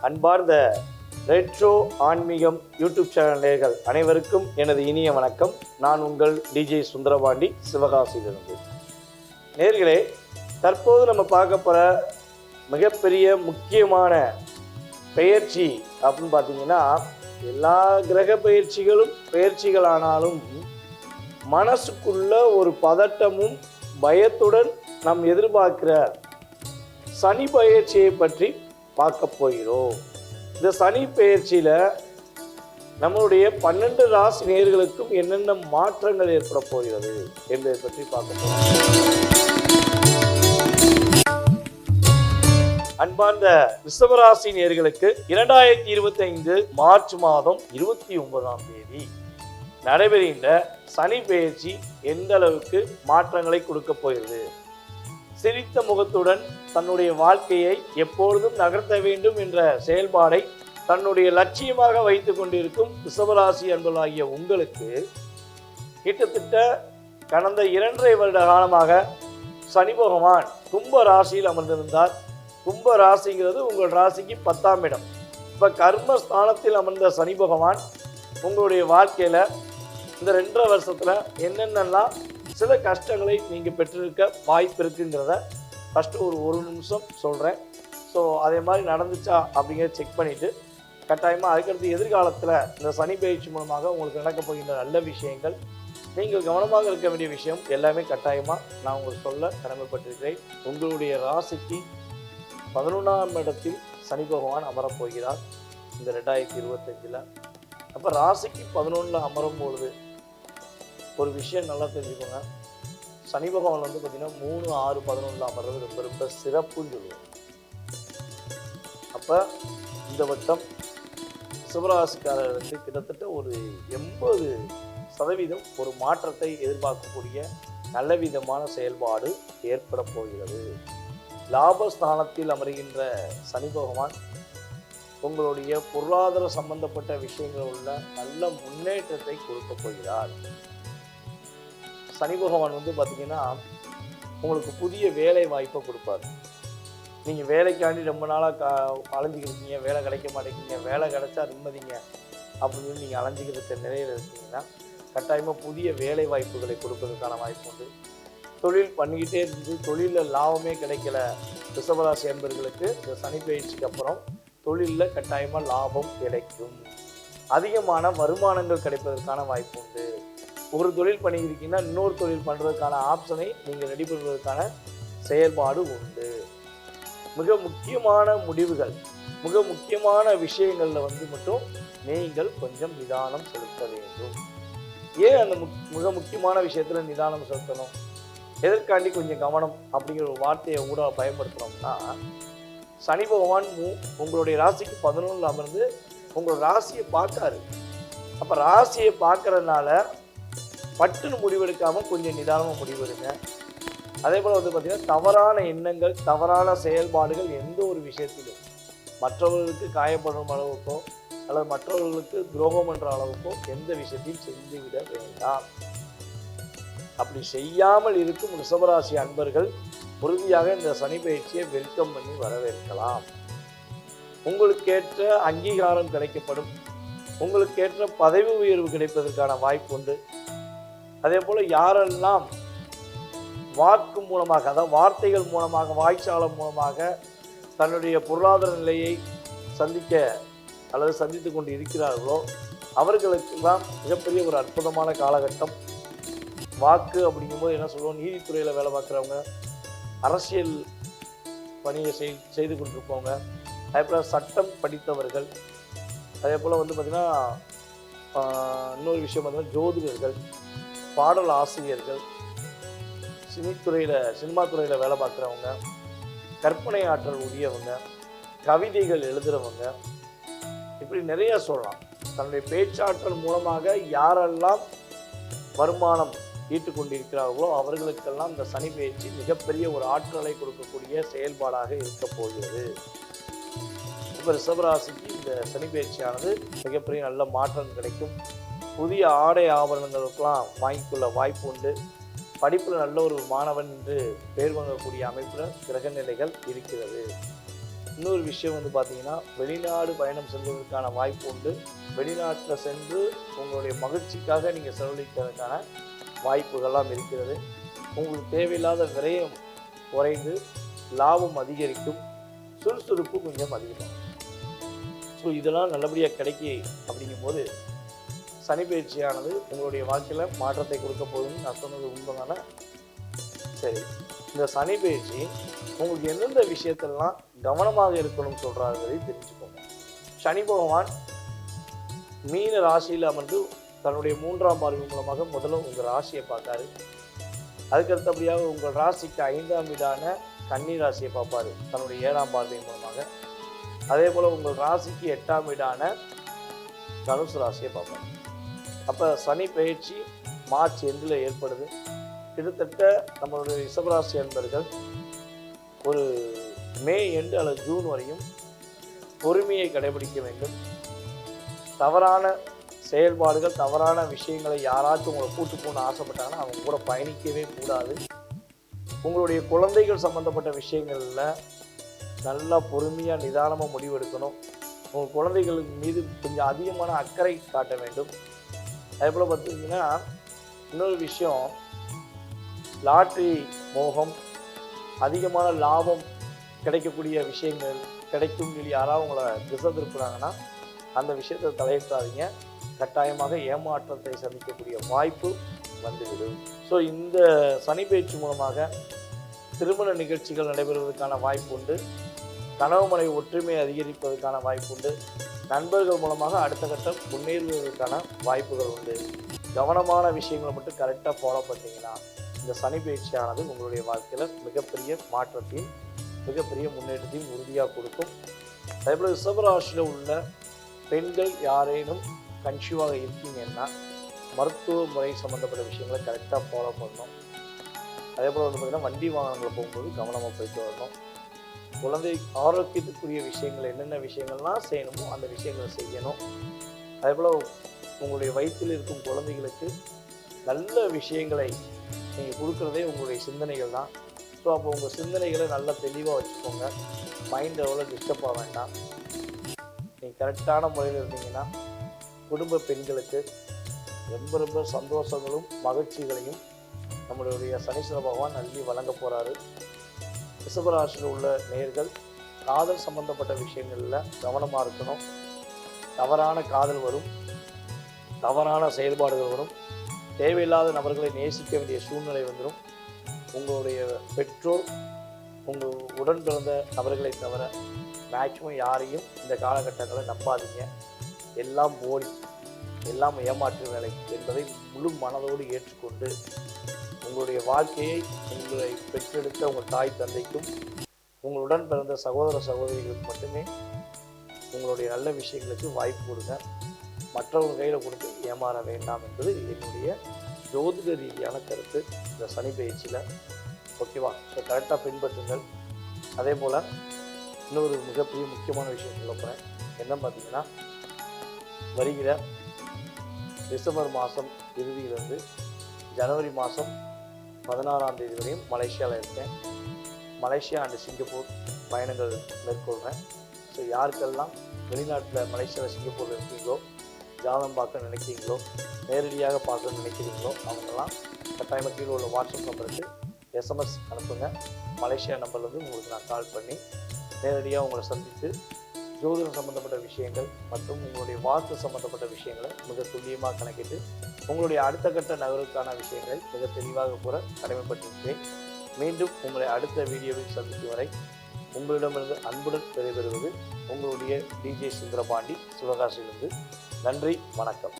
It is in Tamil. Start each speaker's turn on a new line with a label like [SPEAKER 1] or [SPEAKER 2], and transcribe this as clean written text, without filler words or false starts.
[SPEAKER 1] அன்பார்ந்த ரெட்ரோ ஆன்மீகம் யூடியூப் சேனல் நேயர்கள் அனைவருக்கும் எனது இனிய வணக்கம். நான் உங்கள் டிஜே சுந்தரபாண்டி, சிவகாசியிலிருந்து. நேயர்களே, தற்போது நம்ம பார்க்க போகிற மிகப்பெரிய முக்கியமான பெயர்ச்சி அப்படின்னு பார்த்தீங்கன்னா, எல்லா கிரக பயிற்சிகளானாலும் மனசுக்குள்ள ஒரு பதட்டமும் பயத்துடன் நாம் எதிர்பார்க்கிற சனி பயிற்சியை பற்றி பார்க்க போகிறோம். இந்த சனி பயிற்சியில் நம்மளுடைய 12 ராசி நேயர்களுக்கும் என்னென்ன மாற்றங்கள் ஏற்பட போகிறது என்பதை பற்றி பார்க்க போகிறோம். அன்பார்ந்த ரிஷபராசி நேயர்களுக்கு 2025 மார்ச் மாதம் 29ஆம் தேதி நடைபெறுகின்ற சனி பயிற்சி எந்த அளவுக்கு மாற்றங்களை கொடுக்க போகிறது, சிரித்த முகத்துடன் தன்னுடைய வாழ்க்கையை எப்பொழுதும் நகர்த்த வேண்டும் என்ற செயல்பாடை தன்னுடைய லட்சியமாக வைத்துக் கொண்டிருக்கும் ரிஷபராசி அன்பர்களாகிய உங்களுக்கு கிட்டத்தட்ட கடந்த 2.5 வருட காலமாக சனி பகவான் கும்ப ராசியில் அமர்ந்திருந்தார். கும்ப ராசிங்கிறது உங்கள் ராசிக்கு 10ஆம் இடம். இப்போ கர்மஸ்தானத்தில் அமர்ந்த சனி பகவான் உங்களுடைய வாழ்க்கையில் இந்த 2.5 வருஷத்தில் என்னென்னலாம் சில கஷ்டங்களை நீங்கள் பெற்றிருக்க வாய்ப்பு இருக்குங்கிறத ஃபஸ்ட்டு ஒரு நிமிஷம் சொல்கிறேன். ஸோ அதே மாதிரி நடந்துச்சா அப்படிங்கிறத செக் பண்ணிவிட்டு கட்டாயமாக அதுக்கடுத்து எதிர்காலத்தில் இந்த சனி பயிற்சி மூலமாக உங்களுக்கு நடக்க போகின்ற நல்ல விஷயங்கள், நீங்கள் கவனமாக இருக்க வேண்டிய விஷயம் எல்லாமே கட்டாயமாக நான் உங்களுக்கு சொல்ல கடமைப்பட்டிருக்கிறேன். உங்களுடைய ராசிக்கு 11ஆம் இடத்தில் சனி பகவான் அமரப்போகிறார் இந்த 2025. அப்போ ராசிக்கு 11 அமரும் பொழுது ஒரு விஷயம் நல்லா தெரிஞ்சுக்கோங்க. சனி பகவான் வந்து பார்த்தீங்கன்னா 3, 6, 11 அமர்றது ரொம்ப ரொம்ப சிறப்புன்னு சொல்லுவோம். அப்போ இந்த வட்டம் சிவராசிக்காரர்களுக்கு கிட்டத்தட்ட ஒரு 80% ஒரு மாற்றத்தை எதிர்பார்க்கக்கூடிய நல்ல விதமான செயல்பாடு ஏற்பட போகிறது. லாபஸ்தானத்தில் அமர்கின்ற சனி பகவான் உங்களுடைய பொருளாதார சம்பந்தப்பட்ட விஷயங்கள் உள்ள நல்ல முன்னேற்றத்தை கொடுக்க போகிறார். சனி பகவான் வந்து பார்த்தீங்கன்னா உங்களுக்கு புதிய வேலை வாய்ப்பை கொடுப்பார். நீங்கள் வேலைக்காண்டி ரொம்ப நாளாக அலைஞ்சிக்கிருக்கீங்க, வேலை கிடைக்க மாட்டேங்கிங்க, வேலை கிடைச்சா நிம்மதிங்க அப்படின்னு நீங்கள் அலைஞ்சிக்கிற நிலையில் இருக்கீங்கன்னா கட்டாயமாக புதிய வேலை வாய்ப்புகளை கொடுப்பதற்கான வாய்ப்பு உண்டு. தொழில் பண்ணிக்கிட்டே இருந்து தொழிலில் லாபமே கிடைக்கல ரிஷபராசி அன்பர்களுக்கு இந்த சனி பயிற்சிக்கு அப்புறம் தொழிலில் கட்டாயமாக லாபம் கிடைக்கும். அதிகமான வருமானங்கள் கிடைப்பதற்கான வாய்ப்பு உண்டு. ஒரு தொழில் பண்ணியிருக்கீங்கன்னா இன்னொரு தொழில் பண்ணுறதுக்கான ஆப்ஷனை நீங்கள் ரெடி பண்ணுறதுக்கான செயல்பாடு உண்டு. மிக முக்கியமான முடிவுகள், மிக முக்கியமான விஷயங்களில் வந்து மட்டும் நீங்கள் கொஞ்சம் நிதானம் செலுத்த வேண்டும். ஏன் அந்த மிக முக்கியமான விஷயத்தில் நிதானம் செலுத்தணும், எதற்காண்டி கொஞ்சம் கவனம் அப்படிங்கிற ஒரு வார்த்தையை கூட பயன்படுத்துகிறோம்னா, சனி பகவான் உங்களுடைய ராசிக்கு 11 அமர்ந்து உங்களோட ராசியை பார்க்காரு. அப்போ ராசியை பார்க்கறதுனால பட்டுன்னு முடிவெடுக்காமல் கொஞ்சம் நிதானமாக முடிவெடுங்க. அதே போல் வந்து பார்த்திங்கன்னா தவறான எண்ணங்கள், தவறான செயல்பாடுகள் எந்த ஒரு விஷயத்திலும் மற்றவர்களுக்கு காயப்படும் அளவுக்கோ அல்லது மற்றவர்களுக்கு துரோகம் என்ற அளவுக்கோ எந்த விஷயத்தையும் செஞ்சுவிட வேண்டாம். அப்படி செய்யாமல் இருக்கும் ரிஷபராசி அன்பர்கள் உறுதியாக இந்த சனி பயிற்சியை வெல்கம் பண்ணி வரவேற்கலாம். உங்களுக்கேற்ற அங்கீகாரம் கிடைக்கப்படும், உங்களுக்கேற்ற பதவி உயர்வு கிடைப்பதற்கான வாய்ப்பு உண்டு. அதே போல் யாரெல்லாம் வாக்கு மூலமாக, அதாவது வார்த்தைகள் மூலமாக, வாய்ச்சாலம் மூலமாக தன்னுடைய பொருளாதார நிலையை சந்தித்து கொண்டு இருக்கிறார்களோ அவர்களுக்கெல்லாம் மிகப்பெரிய ஒரு அற்புதமான காலகட்டம். வாக்கு அப்படிங்கும்போது என்ன சொல்லுவோம், நீதித்துறையில் வேலை பார்க்குறவங்க, அரசியல் பணியை செய்து கொண்டிருப்பவங்க, அதே போல் சட்டம் படித்தவர்கள், அதே போல் வந்து பார்த்திங்கன்னா இன்னொரு விஷயம் பார்த்தீங்கன்னா ஜோதிடர்கள், பாடல் ஆசிரியர்கள், சினிமா துறையில் வேலை பார்க்குறவங்க, கற்பனை ஆற்றல் உடையவங்க, கவிதைகள் எழுதுகிறவங்க, இப்படி நிறைய சொல்லலாம். தன்னுடைய பேச்சாற்றல் மூலமாக யாரெல்லாம் வருமானம் ஈட்டு கொண்டிருக்கிறார்களோ அவர்களுக்கெல்லாம் இந்த சனி பயிற்சி மிகப்பெரிய ஒரு ஆற்றலை கொடுக்கக்கூடிய செயல்பாடாக இருக்க போகிறது. இப்போ ரிஷபராசிக்கு இந்த சனி பயிற்சியானது மிகப்பெரிய நல்ல மாற்றம் கிடைக்கும். புதிய ஆடை ஆபரணங்களுக்கெல்லாம் வாங்கிக்கொள்ள வாய்ப்பு உண்டு. படிப்பில் நல்ல ஒரு மாணவன் என்று பெயர் வாங்கக்கூடிய அமைப்பில் கிரக நிலைகள் இருக்கிறது. இன்னொரு விஷயம் வந்து பார்த்தீங்கன்னா, வெளிநாடு பயணம் செல்வதற்கான வாய்ப்பு உண்டு. வெளிநாட்டில் சென்று உங்களுடைய மகிழ்ச்சிக்காக நீங்கள் செலவழிக்கிறதுக்கான வாய்ப்புகள்லாம் இருக்கிறது. உங்களுக்கு தேவையில்லாத விரயம் குறைந்து லாபம் அதிகரிக்கும், சுறுசுறுப்பு கொஞ்சம் அதிகமாகும். ஸோ இதெல்லாம் நல்லபடியாக கிடைக்கி அப்படிங்கும்போது சனி பயிற்சியானது உங்களுடைய வாழ்க்கையில் மாற்றத்தை கொடுக்க போகுதுன்னு நான் சொன்னது உண்மைதானே? சரி, இந்த சனி பயிற்சி உங்களுக்கு எந்தெந்த விஷயத்திலலாம் கவனமாக இருக்கணும்னு சொல்கிறாங்கிறதை தெரிஞ்சுக்கோங்க. சனி பகவான் மீன ராசியில் அமர்ந்து தன்னுடைய 3ஆம் பார்வை மூலமாக முதல்ல உங்கள் ராசியை பார்த்தாரு. அதுக்கடுத்தபடியாக உங்கள் ராசிக்கு 5ஆம் வீடான கன்னி ராசியை பார்ப்பார் தன்னுடைய 7ஆம் பார்வை மூலமாக. அதே போல் உங்கள் ராசிக்கு 8ஆம் வீடான தனுசு ராசியை பார்ப்பார். அப்போ சனி பயிற்சி மார்ச் எண்டில் ஏற்படுது. கிட்டத்தட்ட நம்மளுடைய ரிஷபராசி அன்பர்கள் ஒரு மே எண்டு அல்லது ஜூன் வரையும் பொறுமையை கடைபிடிக்க வேண்டும். தவறான செயல்பாடுகள், தவறான விஷயங்களை யாராச்சும் உங்களை கூட்டு போகணும்னு ஆசைப்பட்டாங்கன்னா அவங்க கூட பயணிக்கவே கூடாது. உங்களுடைய குழந்தைகள் சம்மந்தப்பட்ட விஷயங்களில் நல்லா பொறுமையாக நிதானமாக முடிவெடுக்கணும். உங்கள் குழந்தைகள் மீது கொஞ்சம் அதிகமான அக்கறை காட்ட வேண்டும். அதே போல் பார்த்திங்கன்னா இன்னொரு விஷயம், லாட்ரி மோகம், அதிகமான லாபம் கிடைக்கக்கூடிய விஷயங்கள் கிடைக்கும் சொல்லி யாராவது உங்களை திசை திருப்புறாங்கன்னா அந்த விஷயத்தை தலையிட்டாதீங்க. கட்டாயமாக ஏமாற்றத்தை சந்திக்கக்கூடிய வாய்ப்பு வந்துவிடும். ஸோ இந்த சனி பயிற்சி மூலமாக திருமண நிகழ்ச்சிகள் நடைபெறுவதற்கான வாய்ப்பு உண்டு. கணவன் மனைவி ஒற்றுமை அதிகரிப்பதற்கான வாய்ப்பு உண்டு. நண்பர்கள் மூலமாக அடுத்த கட்டம் முன்னேறுவதற்கான வாய்ப்புகள் உண்டு. கவனமான விஷயங்களை மட்டும் கரெக்டாக ஃபாலோ பண்ணிங்கன்னா இந்த சனி பயிற்சியானது உங்களுடைய வாழ்க்கையில் மிகப்பெரிய மாற்றத்தையும் மிகப்பெரிய முன்னேற்றத்தையும் உறுதியாக கொடுக்கும். அதேபோல் ரிஷபராசியில் உள்ள பெண்கள் யாரேனும் கன்சியூவாக இருக்கீங்கன்னா மருத்துவ முறை சம்மந்தப்பட்ட விஷயங்களை கரெக்டாக ஃபாலோ பண்ணணும். அதே போல் வந்து பார்த்திங்கன்னா வண்டி வாகனங்களை போகும்போது கவனமாக போயிட்டு வரணும். குழந்தை ஆரோக்கியத்துக்குரிய விஷயங்கள் என்னென்ன விஷயங்கள்லாம் செய்யணுமோ அந்த விஷயங்களை செய்யணும். அதே போல் உங்களுடைய வயிற்றில் இருக்கும் குழந்தைகளுக்கு நல்ல விஷயங்களை நீங்கள் கொடுக்குறதே உங்களுடைய சிந்தனைகள் தான். ஸோ அப்போ உங்கள் சிந்தனைகளை நல்லா தெளிவாக வச்சுக்கோங்க. மைண்ட் எவ்வளோ டிஸ்டர்ப் ஆக வேண்டாம். நீங்கள் கரெக்டான முறையில் இருந்தீங்கன்னா குடும்ப பெண்களுக்கு ரொம்ப ரொம்ப சந்தோஷங்களும் மகிழ்ச்சிகளையும் நம்மளுடைய சனீஸ்வர பகவான் அள்ளி வழங்க போகிறாரு. ரிஷபராசியில் உள்ள நேயர்கள் காதல் சம்பந்தப்பட்ட விஷயங்களில் கவனமாக இருக்கணும். தவறான காதல் வரும், தவறான செயல்பாடுகள் வரும், தேவையில்லாத நபர்களை நேசிக்க வேண்டிய சூழ்நிலை வந்துடும். உங்களுடைய பெற்றோர், உங்கள் உடன் பிறந்த நபர்களை தவிர மேக்சிமம் யாரையும் இந்த காலகட்டங்களில் நம்பாதீங்க. எல்லாம் போலி, எல்லாம் ஏமாற்று வேலை என்பதை முழு மனதோடு ஏற்றுக்கொண்டு உங்களுடைய வாழ்க்கையை உங்களை பெற்றெடுத்த உங்கள் தாய் தந்தைக்கும் உங்களுடன் பிறந்த சகோதர சகோதரிகளுக்கு மட்டுமே உங்களுடைய நல்ல விஷயங்களுக்கு வாய்ப்பு கொடுங்க. மற்றவங்க கையில் கொடுத்து ஏமாற வேண்டாம் என்பது என்னுடைய ஜோதிட ரீதியான கருத்து இந்த சனி பயிற்சியில். ஓகேவா? ஸோ கரெக்டாக பின்பற்றுங்கள். அதே போல் இன்னொரு மிகப்பெரிய முக்கியமான விஷயம் சொல்ல போகிறேன். என்ன பார்த்தீங்கன்னா, வருகிற டிசம்பர் மாதம் இறுதியிலிருந்து ஜனவரி மாதம் 16ஆம் தேதி வரையும் மலேசியாவில் இருக்கேன். மலேசியா அண்டு சிங்கப்பூர் பயணங்கள் மேற்கொள்கிறேன். ஸோ யாருக்கெல்லாம் வெளிநாட்டில் மலேசியாவில் சிங்கப்பூரில் இருக்கீங்களோ, ஜாதகம் பார்க்க நினைக்கிறீங்களோ, நேரடியாக பார்க்க நினைக்கிறீங்களோ அவங்கெல்லாம் கட்டாயமாக கீழே உள்ள வாட்ஸ்அப் நம்பருக்கு எஸ்எம்எஸ் அனுப்புங்க. மலேசியா நம்பர்லேருந்து உங்களுக்கு நான் கால் பண்ணி நேரடியாக உங்களை சந்தித்து ஜோதிடம் சம்மந்தப்பட்ட விஷயங்கள் மற்றும் உங்களுடைய வாஸ்து சம்மந்தப்பட்ட விஷயங்களை மிக துல்லியமாக கணக்கிட்டு உங்களுடைய அடுத்த கட்ட நகருக்கான விஷயங்களை மிக தெளிவாக கூற கடமைப்பட்டிருக்கிறேன். மீண்டும் உங்களை அடுத்த வீடியோவில் சந்திக்கும் வரை உங்களிடமிருந்து அன்புடன் விடைபெறுவது உங்களுடைய டிஜே சுந்தரபாண்டி, சிவகாசியிலிருந்து. நன்றி, வணக்கம்.